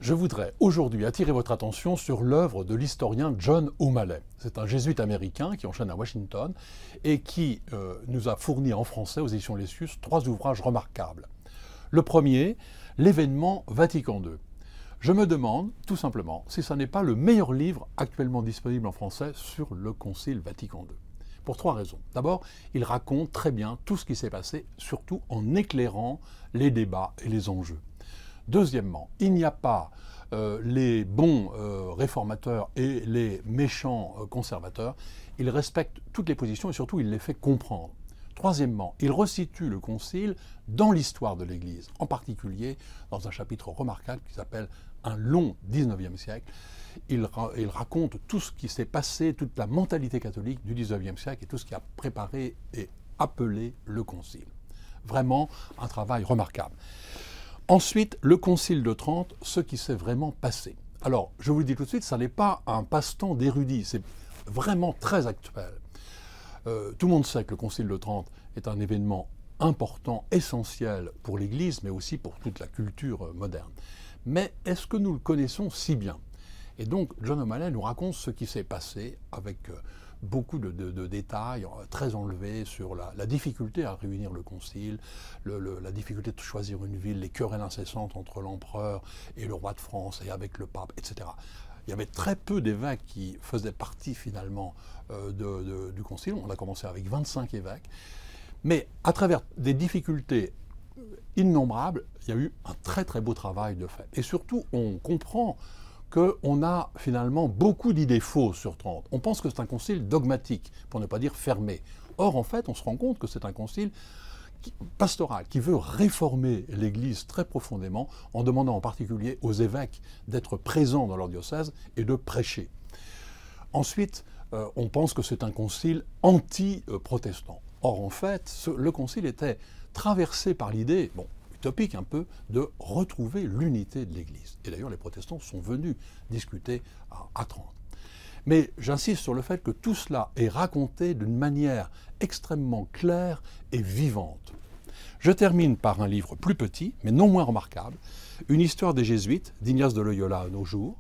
Je voudrais aujourd'hui attirer votre attention sur l'œuvre de l'historien John O'Malley. C'est un jésuite américain qui enchaîne à Washington et qui nous a fourni en français aux éditions Lessius 3 ouvrages remarquables. Le premier, l'événement Vatican II. Je me demande tout simplement si ce n'est pas le meilleur livre actuellement disponible en français sur le Concile Vatican II. Pour 3 raisons. D'abord, il raconte très bien tout ce qui s'est passé, surtout en éclairant les débats et les enjeux. Deuxièmement, il n'y a pas les bons réformateurs et les méchants conservateurs. Il respecte toutes les positions et surtout il les fait comprendre. Troisièmement, il resitue le Concile dans l'histoire de l'Église, en particulier dans un chapitre remarquable qui s'appelle « Un long 19e siècle ». Il raconte tout ce qui s'est passé, toute la mentalité catholique du 19e siècle et tout ce qui a préparé et appelé le Concile. Vraiment un travail remarquable. Ensuite, le Concile de Trente, ce qui s'est vraiment passé. Alors, je vous le dis tout de suite, ça n'est pas un passe-temps d'érudit, c'est vraiment très actuel. Tout le monde sait que le Concile de Trente est un événement important, essentiel pour l'Église, mais aussi pour toute la culture moderne. Mais est-ce que nous le connaissons si bien? Et donc, John O'Malley nous raconte ce qui s'est passé avec beaucoup de détails très enlevés sur la difficulté à réunir le concile, la difficulté de choisir une ville, les querelles incessantes entre l'empereur et le roi de France et avec le pape, etc. Il y avait très peu d'évêques qui faisaient partie finalement du concile. On a commencé avec 25 évêques. Mais à travers des difficultés innombrables, il y a eu un très très beau travail de fait. Et surtout, on comprend qu'on a finalement beaucoup d'idées fausses sur Trente. On pense que c'est un concile dogmatique, pour ne pas dire fermé. Or, en fait, on se rend compte que c'est un concile pastoral qui veut réformer l'Église très profondément en demandant en particulier aux évêques d'être présents dans leur diocèse et de prêcher. Ensuite, on pense que c'est un concile anti-protestant. Or, en fait, le concile était traversé par l'idée, bon, utopique un peu, de retrouver l'unité de l'Église. Et d'ailleurs, les protestants sont venus discuter à Trente. Mais j'insiste sur le fait que tout cela est raconté d'une manière extrêmement claire et vivante. Je termine par un livre plus petit, mais non moins remarquable, Une histoire des jésuites, d'Ignace de Loyola à nos jours.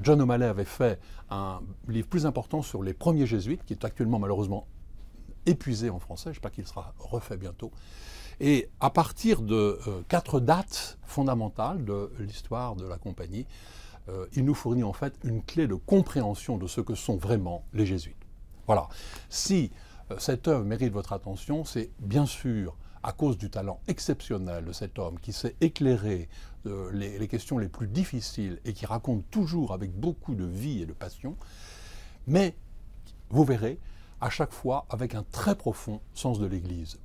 John O'Malley avait fait un livre plus important sur les premiers jésuites, qui est actuellement malheureusement épuisé en français, j'espère qu'il sera refait bientôt. Et à partir de 4 dates fondamentales de l'histoire de la compagnie, il nous fournit en fait une clé de compréhension de ce que sont vraiment les jésuites. Voilà. Si cette œuvre mérite votre attention, c'est bien sûr à cause du talent exceptionnel de cet homme qui sait éclairer les questions les plus difficiles et qui raconte toujours avec beaucoup de vie et de passion, mais vous verrez, à chaque fois avec un très profond sens de l'Église.